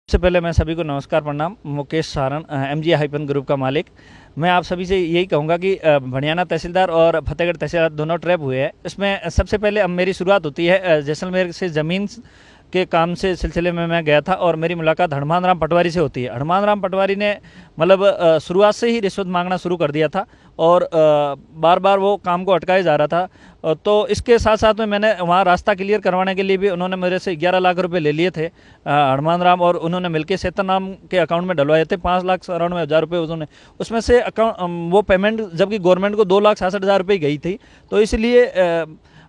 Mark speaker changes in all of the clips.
Speaker 1: सबसे पहले मैं सभी को नमस्कार प्रणाम। Mukesh Saran, MG hyphen group का मालिक। मैं आप सभी से यही कहूँगा कि भड़ियाना तहसीलदार और फतेहगढ़ तहसीलदार दोनों ट्रैप हुए हैं। इसमें सबसे पहले अब मेरी शुरुआत होती है जैसलमेर से ज़मीन के काम से सिलसिले में मैं गया था और मेरी मुलाकात हनुमान राम पटवारी से होती है। हनुमान राम पटवारी ने मतलब शुरुआत से ही रिश्वत मांगना शुरू कर दिया था और बार बार वो काम को अटकाया जा रहा था। तो इसके साथ साथ में मैंने वहाँ रास्ता क्लियर करवाने के लिए भी उन्होंने मेरे से 11 लाख रुपए ले लिए थे हनुमान राम, और उन्होंने मिलकर सेतन राम के अकाउंट में डलवाए थे 5,97,000 रुपये उन्होंने। उसमें से अकाउंट वो पेमेंट जबकि गवर्नमेंट को 2,67,000 रुपये गई थी। तो इसलिए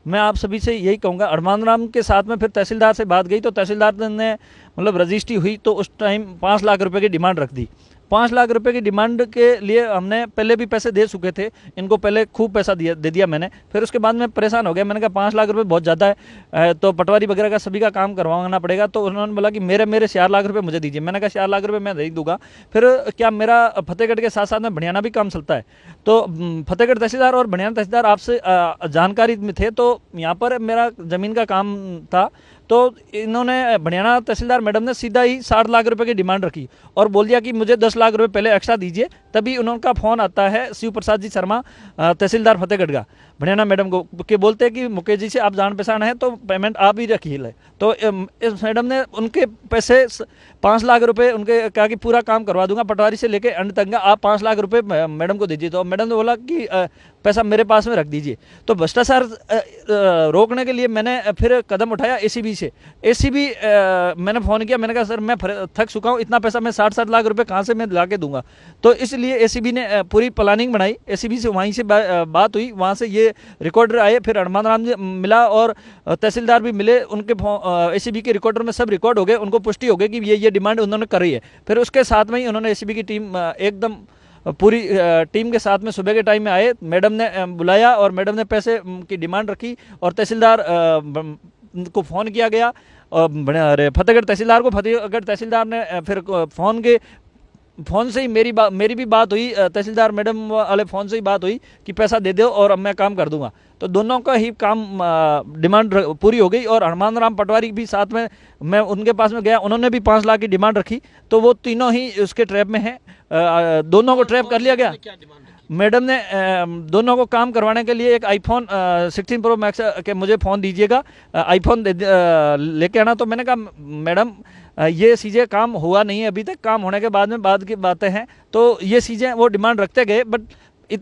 Speaker 1: मैं आप सभी से यही कहूँगा, हनुमान राम के साथ में फिर तहसीलदार से बात गई तो तहसीलदार ने मतलब रजिस्ट्री हुई तो उस टाइम 5 लाख रुपए की डिमांड रख दी। 5 लाख रुपए की डिमांड के लिए हमने पहले भी पैसे दे चुके थे, इनको पहले खूब पैसा दे दिया मैंने। फिर उसके बाद मैं परेशान हो गया, मैंने कहा 5 लाख रुपए बहुत ज़्यादा है, तो पटवारी वगैरह का सभी का काम करवाना पड़ेगा। तो उन्होंने बोला कि मेरे 4 लाख रुपए मुझे दीजिए। मैंने कहा 4 लाख रुपए मैं दे दूंगा। फिर क्या मेरा फतेहगढ़ के साथ साथ में भड़ियाना भी काम चलता है, तो फतेहगढ़ तहसीलदार और भड़ियाना तहसीलदार आपसे जानकारी में थे, तो यहाँ पर मेरा ज़मीन का काम था। तो इन्होंने भड़ियाना तहसीलदार मैडम ने सीधा ही 60 लाख रुपए की डिमांड रखी और बोल दिया कि मुझे 10 लाख रुपए पहले एक्स्ट्रा दीजिए। तभी उनका फ़ोन आता है शिव प्रसाद जी शर्मा, तहसीलदार फतेहगढ़ का, भड़ियाना मैडम को के बोलते हैं कि मुकेश जी से आप जान पहचान है तो पेमेंट आप ही रखिए। तो इस मैडम ने उनके पैसे 5 लाख रुपए उनके कहा कि पूरा काम करवा दूंगा पटवारी से लेके अंत तक, आप 5 लाख रुपए मैडम को दीजिए। तो मैडम ने बोला कि पैसा मेरे पास में रख दीजिए। तो भ्रष्टाचार रोकने के लिए मैंने फिर कदम उठाया ACB से। ACB मैंने फ़ोन किया, मैंने कहा सर मैं थक चुका हूँ, इतना पैसा मैं 60 लाख रुपए कहाँ से मैं ला के दूंगा। तो इसलिए ACB ने पूरी प्लानिंग बनाई। ACB से वहीं से बात हुई, वहाँ से ये रिकॉर्डर आए, फिर हनुमान राम जी मिला और तहसीलदार भी मिले। उनके ACB के रिकॉर्डर में सब रिकॉर्ड हो गए, उनको पुष्टि हो गई कि ये डिमांड उन्होंने करी है। फिर उसके साथ में ही उन्होंने ACB की टीम एकदम पूरी टीम के साथ में सुबह के टाइम में आए। मैडम ने बुलाया और मैडम ने पैसे की डिमांड रखी और तहसीलदार को फ़ोन किया गया और फतेहगढ़ तहसीलदार को। फतेहगढ़ तहसीलदार ने फिर फ़ोन से ही मेरी भी बात हुई, तहसीलदार मैडम वाले फ़ोन से ही बात हुई कि पैसा दे दो और अब मैं काम कर दूंगा। तो दोनों का ही काम डिमांड पूरी हो गई और हनुमान राम पटवारी भी साथ में, मैं उनके पास में गया, उन्होंने भी 5 लाख की डिमांड रखी। तो वो तीनों ही उसके ट्रैप में हैं, दोनों को ट्रैप कर लिया गया। मैडम ने दोनों को काम करवाने के लिए एक iPhone 16 Pro Max के मुझे फ़ोन दीजिएगा, iPhone लेके आना। तो मैंने कहा मैडम ये चीज़ें काम हुआ नहीं है अभी तक, काम होने के बाद में बाद की बातें हैं। तो ये चीज़ें वो डिमांड रखते गए। बट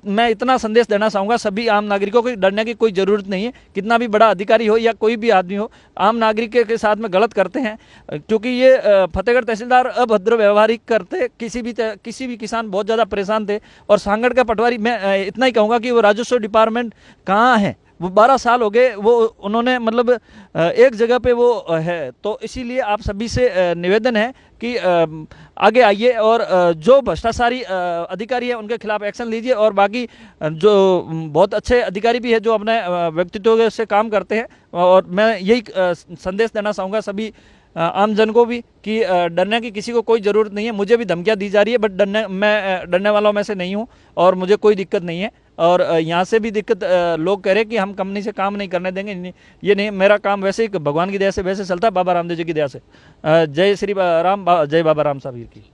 Speaker 1: मैं इतना संदेश देना चाहूँगा सभी आम नागरिकों को, डरने की कोई ज़रूरत नहीं है। कितना भी बड़ा अधिकारी हो या कोई भी आदमी हो, आम नागरिक के साथ में गलत करते हैं, क्योंकि ये फतेहगढ़ तहसीलदार अभद्र व्यवहारिक करते। किसी भी किसान बहुत ज़्यादा परेशान थे। और सांगड़ का पटवारी, मैं इतना ही कहूँगा कि वो राजस्व डिपार्टमेंट कहाँ है, वो 12 साल हो गए, वो उन्होंने मतलब एक जगह पे वो है। तो इसीलिए आप सभी से निवेदन है कि आगे आइए और जो भ्रष्टाचारी अधिकारी है उनके खिलाफ एक्शन लीजिए। और बाकी जो बहुत अच्छे अधिकारी भी है जो अपने व्यक्तित्व से काम करते हैं। और मैं यही संदेश देना चाहूँगा सभी आम जन को भी कि डरने की किसी को कोई ज़रूरत नहीं है। मुझे भी धमकियाँ दी जा रही है, बट मैं डरने वालों में से नहीं हूँ और मुझे कोई दिक्कत नहीं है। और यहाँ से भी दिक्कत, लोग कह रहे हैं कि हम कंपनी से काम नहीं करने देंगे, ये नहीं, मेरा काम वैसे ही भगवान की दया से वैसे चलता है, बाबा रामदेव जी की दया से। जय श्री राम, जय बाबा राम साहब की।